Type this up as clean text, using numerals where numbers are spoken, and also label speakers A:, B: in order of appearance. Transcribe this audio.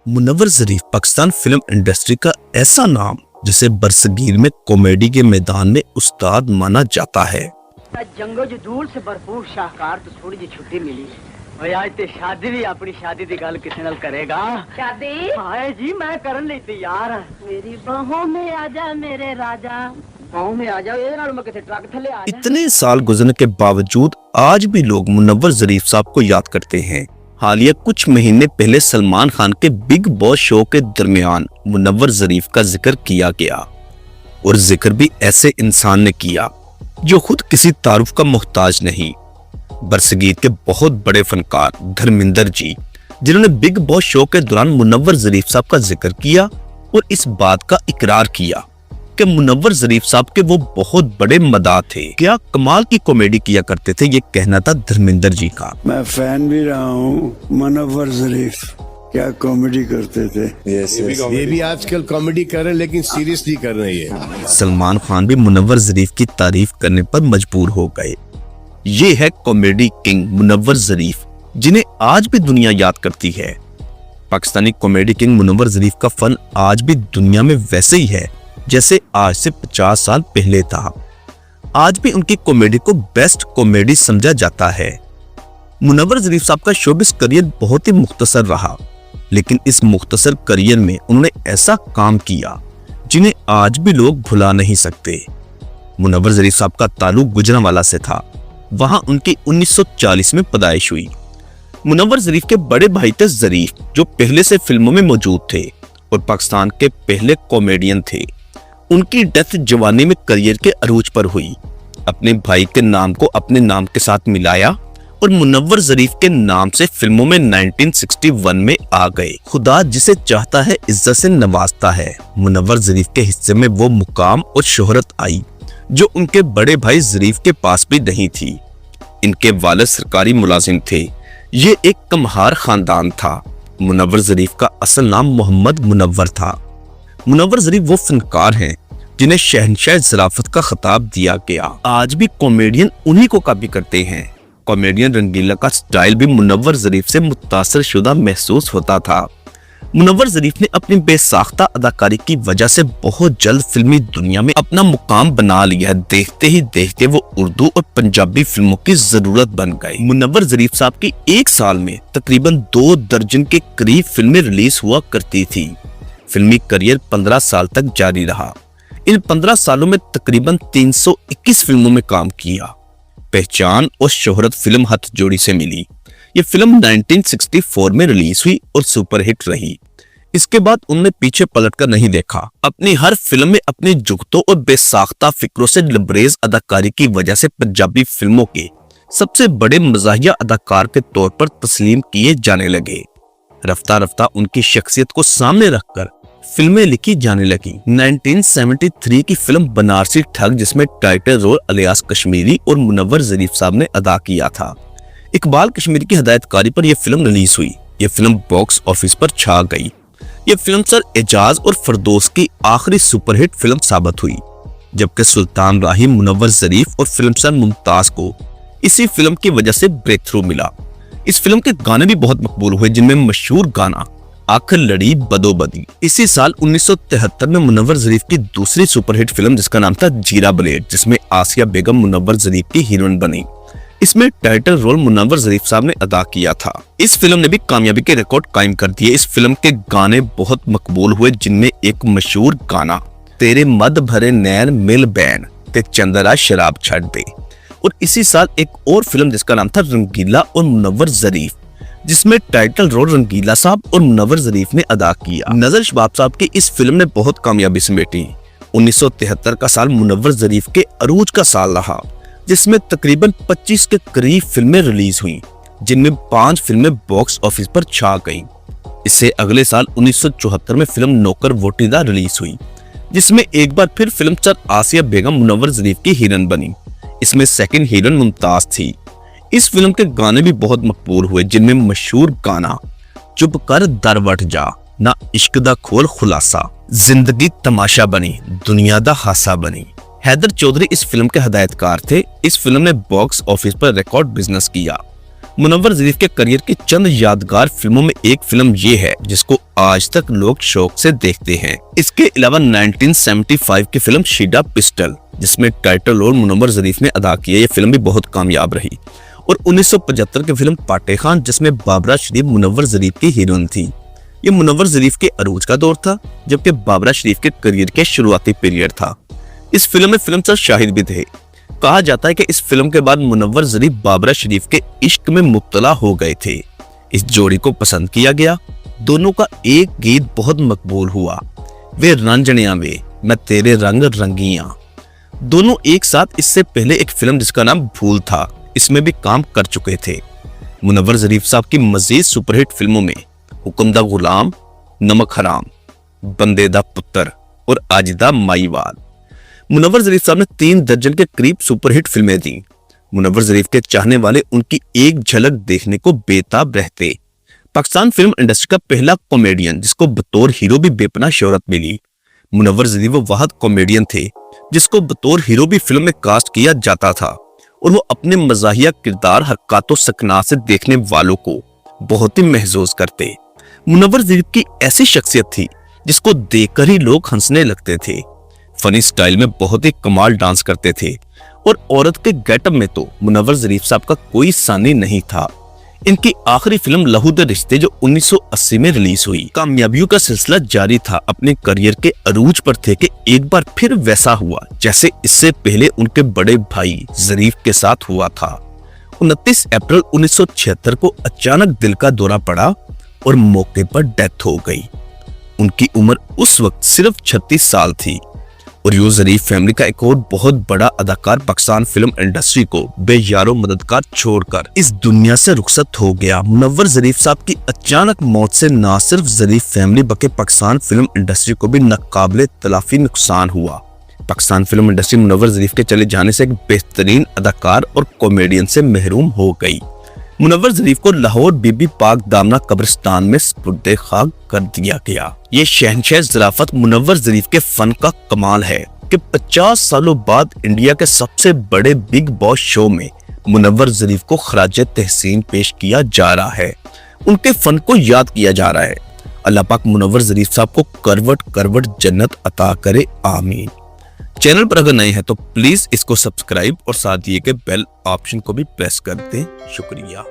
A: मुनव्वर ज़रीफ Pakistan film industry का ऐसा नाम जिसे बरसगीर में कॉमेडी के मैदान में उस्ताद माना जाता है।
B: जंगो जदूल से भरपूर शाहकार तो थोड़ी जी छुट्टी मिली और आज ते शादी भी अपनी शादी की गल किसी नाल करेगा।
C: शादी
B: हाय जी मैं करन लई तैयार हां।
C: मेरी बाहों में आजा मेरे राजा।
B: बाहों में आ जाओ ये नाल मैं किसी ट्रक थले आ जा।
A: इतने साल गुजरने के बावजूद आज भी लोग मुनव्वर ज़रीफ साहब को याद करते हैं। हालिया कुछ महीने पहले सलमान खान के बिग बॉस शो के दरमियान मुनव्वर ज़रीफ का जिक्र किया गया और जिक्र भी ऐसे इंसान ने किया जो खुद किसी तारुफ का मोहताज नहीं। बरसगीर के बहुत बड़े फनकार धर्मिंदर जी, जिन्होंने बिग बॉस शो के दौरान मुनव्वर ज़रीफ साहब का जिक्र किया और इस बात का इकरार किया कि मुनव्वर ज़रीफ साहब के वो बहुत बड़े मदाह थे, क्या कमाल की कॉमेडी किया करते थे। ये कहना था धर्मिंदर जी का।
D: मैं फैन भी रहा हूँ मुनव्वर ज़रीफ, क्या कॉमेडी करते थे।
E: ये भी आजकल कॉमेडी कर रहे हैं लेकिन सीरियसली कर रहे हैं।
A: सलमान खान भी मुनव्वर ज़रीफ की तारीफ करने पर मजबूर हो गए। ये है कॉमेडी किंग मुनव्वर ज़रीफ, जिन्हें आज भी दुनिया याद करती है। पाकिस्तानी कॉमेडी किंग मुनव्वर ज़रीफ का फन आज भी दुनिया में वैसे ही है जैसे आज से 50 साल पहले था। आज भी उनकी कॉमेडी को बेस्ट कॉमेडी समझा जाता है। मुनव्वर ज़रीफ साहब का शोबिस करियर बहुत ही मुख्तसर रहा, लेकिन इस मुख्तसर करियर में उन्होंने ऐसा काम किया जिन्हें आज भी लोग भुला नहीं सकते। मुनव्वर ज़रीफ साहब का ताल्लुक गुजरांवाला से था। वहां उनकी 1940 में पैदाइश हुई। मुनव्वर ज़रीफ के बड़े भाई थे ज़रीफ, जो पहले से फिल्मों में मौजूद थे और पाकिस्तान के पहले कॉमेडियन थे। उनकी डेथ जवानी में करियर के अरूज पर हुई। अपने भाई के नाम को अपने नाम के साथ मिलाया और मुनव्वर ज़रीफ के नाम से फिल्मों में 1961 में आ गए। खुदा जिसे चाहता है इज्जत से नवाजता है। मुनव्वर ज़रीफ के हिस्से में वो मुकाम और शोहरत आई जो उनके बड़े भाई ज़रीफ के पास भी नहीं थी। इनके वालिद सरकारी मुलाजिम थे। ये एक कमहार खानदान था। मुनव्वर ज़रीफ का असल नाम मोहम्मद मुनव्वर था। मुनव्वर ज़रीफ वो फनकार हैं जिन्हें शहंशाह ज़राफत का खिताब दिया गया। आज भी कॉमेडियन उन्हीं को कॉपी करते हैं। कॉमेडियन रंगीला का स्टाइल भी मुनव्वर ज़रीफ से मुतासर शुदा महसूस होता था। मुनव्वर ज़रीफ ने अपनी बेसाख्ता अदाकारी की वजह से बहुत जल्द फिल्मी दुनिया में अपना मुकाम बना लिया। देखते ही देखते वो उर्दू और पंजाबी फिल्मों की जरूरत बन गए। मुनव्वर ज़रीफ साहब की एक साल में तकरीबन 2 दर्जन के करीब फिल्में रिलीज हुआ करती थी। फिल्मी करियर 15 साल तक जारी रहा। इन 15 सालों में तकरीबन 321 फिल्मों में काम किया। पहचान और शोहरत फिल्म हथ जोड़ी से मिली। ये फिल्म 1964 में रिलीज हुई और सुपरहिट रही। इसके बाद उन्होंने पीछे पलटकर नहीं देखा। अपनी हर फिल्म में अपनी जुगतों और बेसाख्ता फिक्रों से लबरेज अदाकारी की वजह से पंजाबी फिल्मों के सबसे बड़े मज़ाहिया अदाकार के तौर पर तस्लीम किए जाने लगे। रफ्ता रफ्ता उनकी शख्सियत को सामने रखकर फिल्में लिखी जाने लगी। 1973 की फिल्म बनारसी ठग, जिसमें टाइटल रोल अलियास कश्मीरी और मुनव्वर ज़रीफ साहब ने अदा किया था। इकबाल कश्मीरी की हिदायतकारी पर यह फिल्म रिलीज हुई। यह फिल्म बॉक्स ऑफिस पर छा गई। यह फिल्म सर एजाज और फरदोस की आखिरी सुपरहिट फिल्म साबित हुई, जबकि सुल्तान राही, मुनव्वर ज़रीफ और फिल्म सर मुमताज को इसी फिल्म की वजह से ब्रेक थ्रू मिला। इस फिल्म के गाने भी बहुत मकबूल हुए, जिनमें मशहूर गाना आखिर लड़ी बदोबदी। इसी साल 1973 में मुनव्वर ज़रीफ की दूसरी सुपरहिट फिल्म, जिसका नाम था जीरा ब्लेड, जिसमें आसिया बेगम मुनव्वर ज़रीफ की हीरोइन बनी। इसमें टाइटल रोल मुनव्वर ज़रीफ साहब ने अदा किया था। इस फिल्म ने भी कामयाबी के रिकॉर्ड कायम कर दिए। इस फिल्म के गाने बहुत मकबूल हुए, जिनमें एक मशहूर गाना तेरे मद भरे नैन मिल बैन ते चंदरा शराब छड़ दे, और इसी साल एक और फिल्म जिसका नाम था रंगीला और मुनव्वर ज़रीफ, जिसमें टाइटल रोल रंगीला साहब और मुनव्वर ज़रीफ ने अदा किया। नजर शबाब साहब की इस फिल्म ने बहुत कामयाबी समेटी। 1973 का साल मुनव्वर ज़रीफ के अरूज का साल रहा, जिसमें तकरीबन 25 के करीब फिल्में रिलीज हुईं, जिनमें 5 फिल्में बॉक्स ऑफिस पर छा गईं। इससे अगले साल 1974 में फिल्म नौकर वोटीदा रिलीज हुई, जिसमें एक बार फिर फिल्म सर आसिया बेगम मुनव्वर ज़रीफ की हीरोइन बनी। इसमें सेकंड हीरोइन मुमताज थी। इस फिल्म के गाने भी बहुत मकबूल हुए, जिनमें मशहूर गाना चुप कर दर वट जा, ना इश्क दा खोल खुलासा, जिंदगी तमाशा बनी, दुनिया दा हासा बनी। हैदर चौधरी इस फिल्म के हिदायतकार थे। इस फिल्म ने बॉक्स ऑफिस पर रिकॉर्ड बिजनेस किया। मुनव्वर ज़रीफ के करियर की चंद यादगार फिल्मों में एक फिल्म ये है जिसको आज तक लोग शौक से देखते हैं। इसके अलावा 1975 की फिल्म शीडा पिस्टल, जिसमें टाइटल रोल मुनव्वर ज़रीफ ने अदा किया, ये फिल्म भी बहुत कामयाब रही। और 1975 की फिल्म पाटे खान, जिसमें बाबरा शरीफ मुनव्वर ज़रीफ की हीरोइन थी। ये मुनव्वर ज़रीफ के अरूज का दौर था, जबकि बाबरा शरीफ के करियर के शुरुआती पीरियड था। इस फिल्म में फिल्म सर शाहिद भी थे। कहा जाता है कि इस फिल्म के बाद मुनव्वर ज़रीफ बाबरा शरीफ के इश्क में मुब्तला हो गए थे। इस जोड़ी को पसंद किया गया। दोनों का एक गीत बहुत मकबूल हुआ, वे रंजनिया वे मैं तेरे रंग रंगियां। दोनों एक साथ इससे पहले एक फिल्म जिसका नाम भूल था, इसमें भी काम कर चुके थे। मुनव्वर ज़रीफ साहब की मजीद सुपरहिट फिल्मों में हुक्म दा गुलाम, नमक हराम, बंदे दा पुत्र और आजिदा माईवाल। मुनव्वर ज़रीफ साहब ने 3 दर्जन के करीब सुपरहिट फिल्में दी। मुनव्वर ज़रीफ के चाहने वाले उनकी एक झलक देखने को बेताब रहते। पाकिस्तान फिल्म इंडस्ट्री का पहला कॉमेडियन जिसको बतौर हीरो भी बेपनाह शोहरत मिली। मुनव्वर ज़रीफ वो वाहिद कॉमेडियन थे जिसको बतौर हीरो भी फिल्म में कास्ट किया जाता था, और वो अपने मज़ाहिया किरदार, हरकत सकना से देखने वालों को बहुत ही महसूस करते। मुनव्वर ज़रीफ की ऐसी शख्सियत थी जिसको देखकर ही लोग हंसने लगते थे। फनी स्टाइल में बहुत ही कमाल डांस करते थे, और औरत के गेटअप में तो मुनव्वर ज़रीफ साहब का कोई सानी नहीं था। इनकी आखिरी फिल्म लहू दे रिश्ते जो 1980 में रिलीज हुई। कामयाबियों का सिलसिला जारी था। अपने करियर के अरूज पर थे कि एक बार फिर वैसा हुआ जैसे इससे पहले उनके बड़े भाई ज़रीफ के साथ हुआ था। 29 अप्रैल 1976 को अचानक दिल का दौरा पड़ा और मौके पर डेथ हो गई। उनकी उम्र उस वक्त सिर्फ 36 साल थी। और यूं ज़रीफ फैमिली का एक और बहुत बड़ा अदाकार पाकिस्तान फिल्म इंडस्ट्री को बेयारो मददगार छोड़कर इस दुनिया से रुखसत हो गया। मुनव्वर ज़रीफ साहब की अचानक मौत से ना सिर्फ ज़रीफ फैमिली बल्कि पाकिस्तान फिल्म इंडस्ट्री को भी नाकाबिले तलाफी नुकसान हुआ। पाकिस्तान फिल्म इंडस्ट्री मुनव्वर ज़रीफ के चले जाने से एक बेहतरीन अदाकार और कॉमेडियन से महरूम हो गई। मुनव्वर ज़रीफ को लाहौर बीबी पाक दामना कब्रिस्तान में सुपुर्दे खाक कर दिया गया। ये शहंशाह ज़राफत मुनव्वर ज़रीफ के फन का कमाल है कि 50 सालों बाद इंडिया के सबसे बड़े बिग बॉस शो में मुनव्वर ज़रीफ को खराज तहसीन पेश किया जा रहा है। उनके फन को याद किया जा रहा है। अल्लाह पाक मुनव्वर ज़रीफ साहब को करवट करवट जन्नत अता करे, आमीन। चैनल पर अगर नए हैं तो प्लीज इसको सब्सक्राइब और साथ दिए गए बेल ऑप्शन को भी प्रेस कर दें। शुक्रिया।